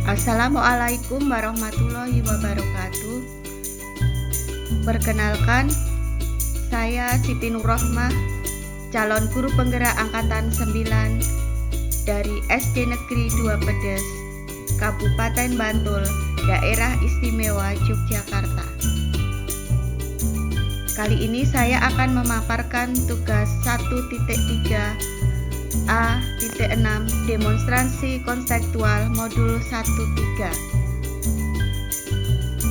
Assalamualaikum warahmatullahi wabarakatuh. Perkenalkan, saya Siti Nurrohmah, calon guru penggerak angkatan 9 dari SD Negeri 2 Pedes, Kabupaten Bantul, Daerah Istimewa Yogyakarta. Kali ini saya akan memaparkan tugas 1.3A.6 demonstrasi konseptual modul 1.3.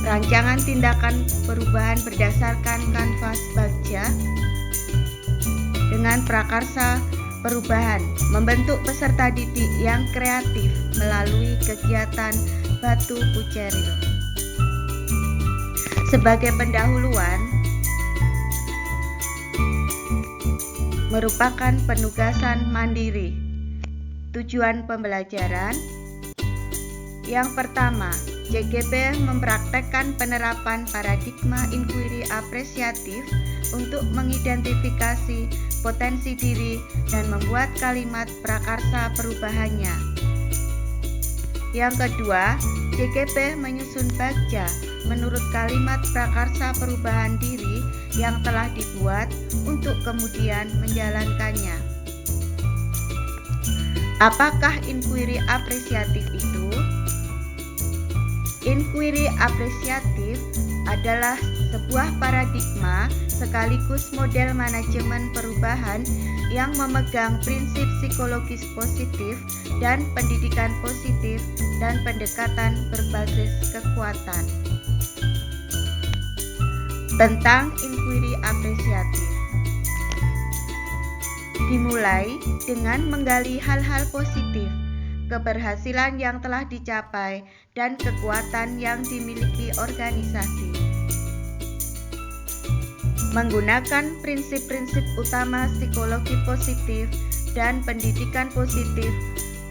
Rancangan tindakan perubahan berdasarkan kanvas Bagja dengan prakarsa perubahan, membentuk peserta didik yang kreatif melalui kegiatan Batu Puceril. Sebagai pendahuluan, merupakan penugasan mandiri. Tujuan pembelajaran yang pertama, JGP mempraktekkan penerapan paradigma inquiry apresiatif untuk mengidentifikasi potensi diri dan membuat kalimat prakarsa perubahannya. Yang kedua, JGP menyusun Bagja menurut kalimat prakarsa perubahan diri yang telah dibuat untuk kemudian menjalankannya. Apakah inquiry apresiatif itu? Inquiry apresiatif adalah sebuah paradigma sekaligus model manajemen perubahan yang memegang prinsip psikologis positif dan pendidikan positif dan pendekatan berbasis kekuatan. Tentang inquiry apresiatif, dimulai dengan menggali hal-hal positif, keberhasilan yang telah dicapai, dan kekuatan yang dimiliki organisasi. Menggunakan prinsip-prinsip utama psikologi positif dan pendidikan positif,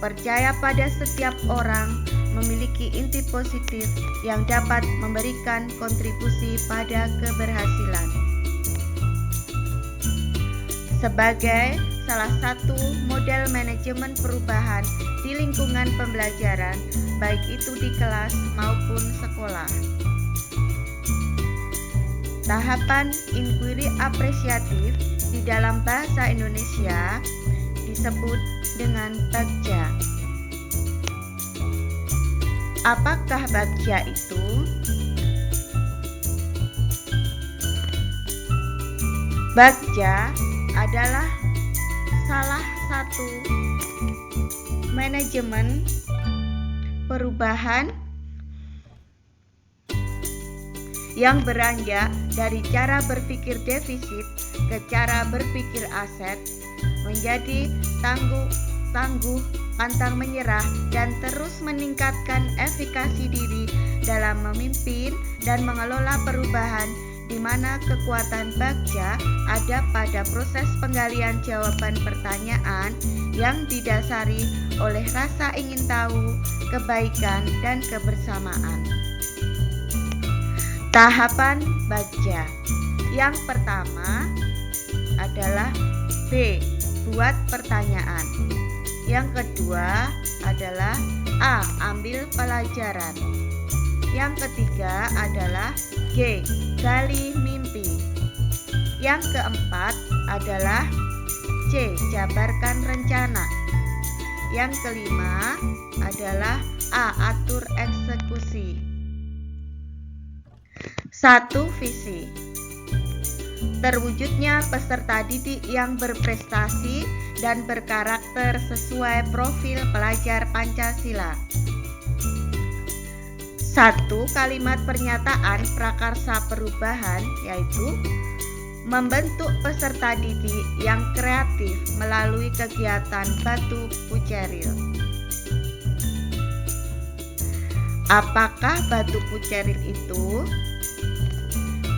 percaya pada setiap orang memiliki inti positif yang dapat memberikan kontribusi pada keberhasilan. Sebagai salah satu model manajemen perubahan di lingkungan pembelajaran, baik itu di kelas maupun sekolah. Tahapan inquiry apresiatif di dalam bahasa Indonesia disebut dengan Bagja. Apakah Bagja itu? Bagja adalah salah satu manajemen perubahan yang beranjak dari cara berpikir defisit ke cara berpikir aset, menjadi tangguh, pantang menyerah, dan terus meningkatkan efikasi diri dalam memimpin dan mengelola perubahan, di mana kekuatan Bagja ada pada proses penggalian jawaban pertanyaan yang didasari oleh rasa ingin tahu, kebaikan, dan kebersamaan. Tahapan Bagja yang pertama adalah B. Buat pertanyaan. Yang kedua adalah A. Ambil pelajaran. Yang ketiga adalah G. Gali mimpi. Yang keempat adalah C. Jabarkan rencana. Yang kelima adalah A. Atur eksekusi. 1. Visi. Terwujudnya peserta didik yang berprestasi dan berkarakter sesuai profil pelajar Pancasila. 1. Kalimat pernyataan prakarsa perubahan, yaitu membentuk peserta didik yang kreatif melalui kegiatan Batu Puceril. Apakah Batu Puceril itu?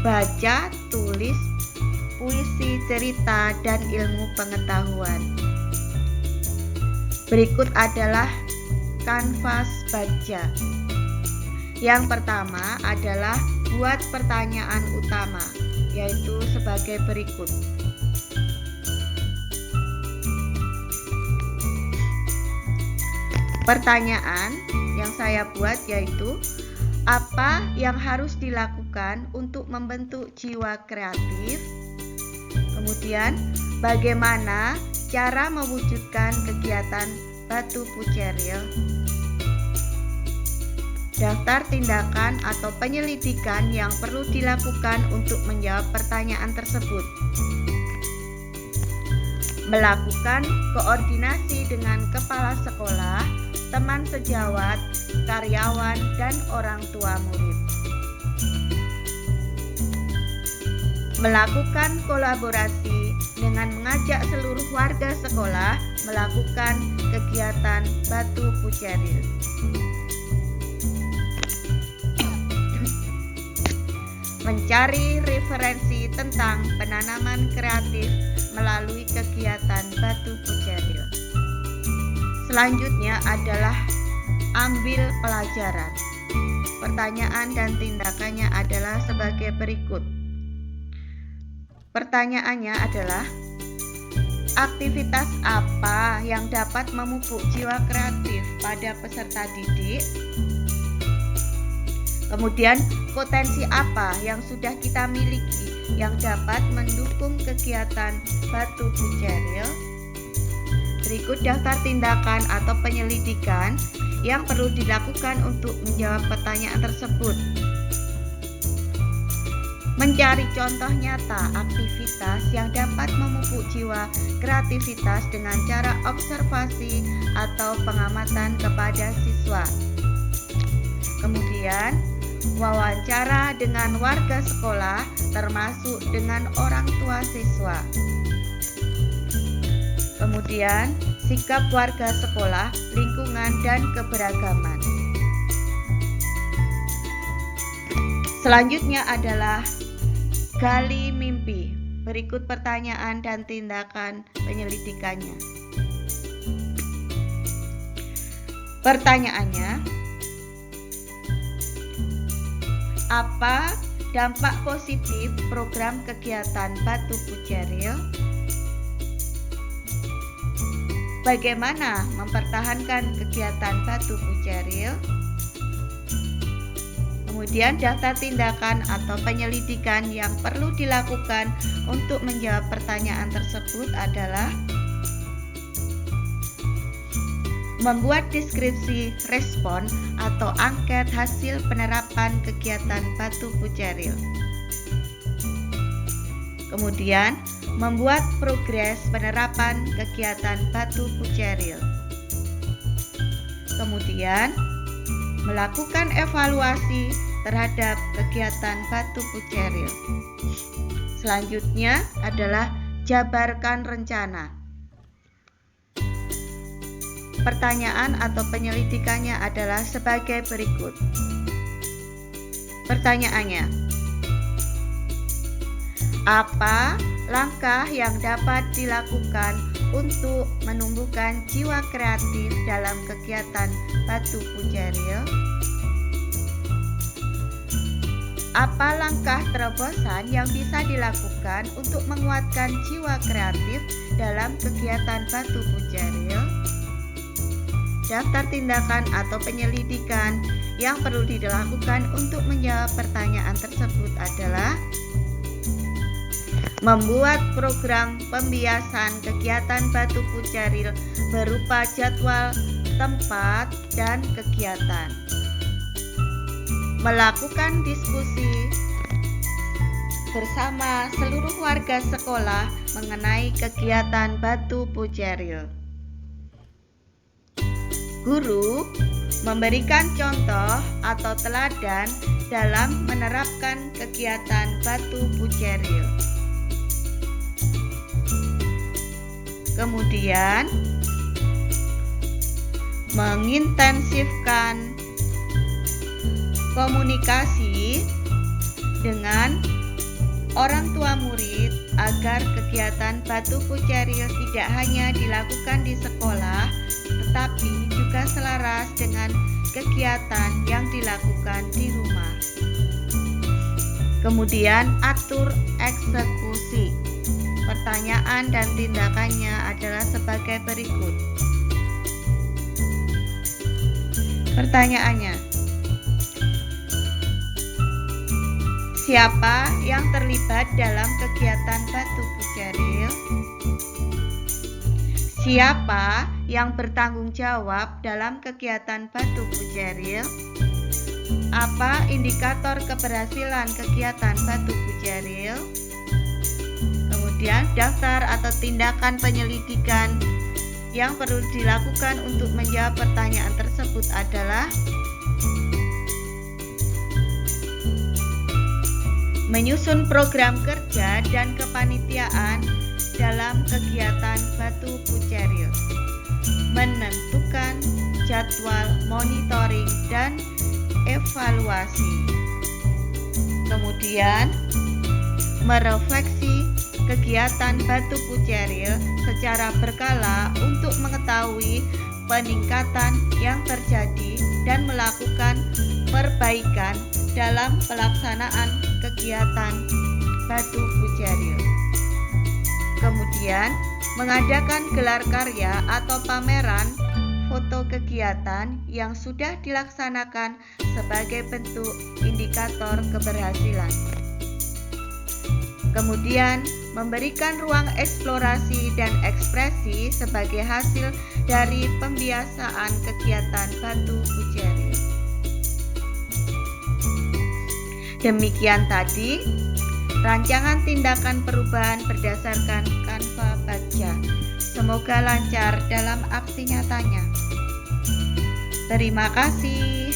Baca, tulis, puisi, cerita, dan ilmu pengetahuan. Berikut adalah kanvas Bagja. Yang pertama adalah buat pertanyaan utama, yaitu sebagai berikut. Pertanyaan yang saya buat yaitu, apa yang harus dilakukan untuk membentuk jiwa kreatif? Kemudian, bagaimana cara mewujudkan kegiatan Batu Puceril? Daftar tindakan atau penyelidikan yang perlu dilakukan untuk menjawab pertanyaan tersebut. Melakukan koordinasi dengan kepala sekolah, teman sejawat, karyawan, dan orang tua murid. Melakukan kolaborasi dengan mengajak seluruh warga sekolah melakukan kegiatan Batu Puceril. Mencari referensi tentang penanaman kreatif melalui kegiatan Batu Puceril. Selanjutnya adalah ambil pelajaran. Pertanyaan dan tindakannya adalah sebagai berikut. Pertanyaannya adalah, aktivitas apa yang dapat memupuk jiwa kreatif pada peserta didik? Kemudian, potensi apa yang sudah kita miliki yang dapat mendukung kegiatan Batu Puceril? Berikut daftar tindakan atau penyelidikan yang perlu dilakukan untuk menjawab pertanyaan tersebut. Mencari contoh nyata aktivitas yang dapat memupuk jiwa kreativitas dengan cara observasi atau pengamatan kepada siswa. Kemudian, wawancara dengan warga sekolah termasuk dengan orang tua siswa. Kemudian, sikap warga sekolah, lingkungan, dan keberagaman. Selanjutnya adalah gali mimpi. Berikut pertanyaan dan tindakan penyelidikannya. Pertanyaannya, apa dampak positif program kegiatan Batu Puceril? Bagaimana mempertahankan kegiatan Batu Puceril? Kemudian daftar tindakan atau penyelidikan yang perlu dilakukan untuk menjawab pertanyaan tersebut adalah membuat deskripsi respon atau angket hasil penerapan kegiatan Batu Puceril. Kemudian, membuat progres penerapan kegiatan Batu Puceril. Kemudian, melakukan evaluasi terhadap kegiatan Batu Puceril. Selanjutnya adalah jabarkan rencana. Pertanyaan atau penyelidikannya adalah sebagai berikut. Pertanyaannya, apa langkah yang dapat dilakukan untuk menumbuhkan jiwa kreatif dalam kegiatan Batu Puceril? Apa langkah terobosan yang bisa dilakukan untuk menguatkan jiwa kreatif dalam kegiatan Batu Puceril? Daftar tindakan atau penyelidikan yang perlu dilakukan untuk menjawab pertanyaan tersebut adalah membuat program pembiasan kegiatan Batu Puceril berupa jadwal, tempat, dan kegiatan. Melakukan diskusi bersama seluruh warga sekolah mengenai kegiatan Batu Puceril. Guru memberikan contoh atau teladan dalam menerapkan kegiatan Batu Puceril. Kemudian, mengintensifkan komunikasi dengan orang tua murid agar kegiatan Batu Puceril tidak hanya dilakukan di sekolah, tetapi juga selaras dengan kegiatan yang dilakukan di rumah. Kemudian, atur eksekusi. Pertanyaan dan tindakannya adalah sebagai berikut. Pertanyaannya, siapa yang terlibat dalam kegiatan Batu Buceril? Siapa yang bertanggung jawab dalam kegiatan Batu Buceril? Apa indikator keberhasilan kegiatan Batu Buceril? Kemudian daftar atau tindakan penyelidikan yang perlu dilakukan untuk menjawab pertanyaan tersebut adalah menyusun program kerja dan kepanitiaan dalam kegiatan Batu Buceril, menentukan jadwal monitoring dan evaluasi, kemudian merefleksi kegiatan Batu Buceril secara berkala untuk mengetahui peningkatan yang terjadi dan melakukan perbaikan dalam pelaksanaan kegiatan Batu Buceril. Kemudian mengadakan gelar karya atau pameran foto kegiatan yang sudah dilaksanakan sebagai bentuk indikator keberhasilan. Kemudian memberikan ruang eksplorasi dan ekspresi sebagai hasil dari pembiasaan kegiatan Batu Buceril. Demikian tadi rancangan tindakan perubahan berdasarkan Canva Baja. Semoga lancar dalam aksi nyatanya. Terima kasih.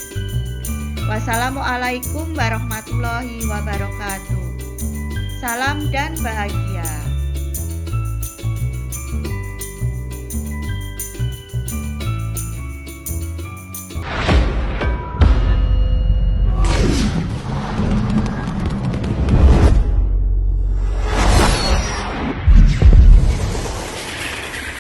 Wassalamualaikum warahmatullahi wabarakatuh. Salam dan bahagia.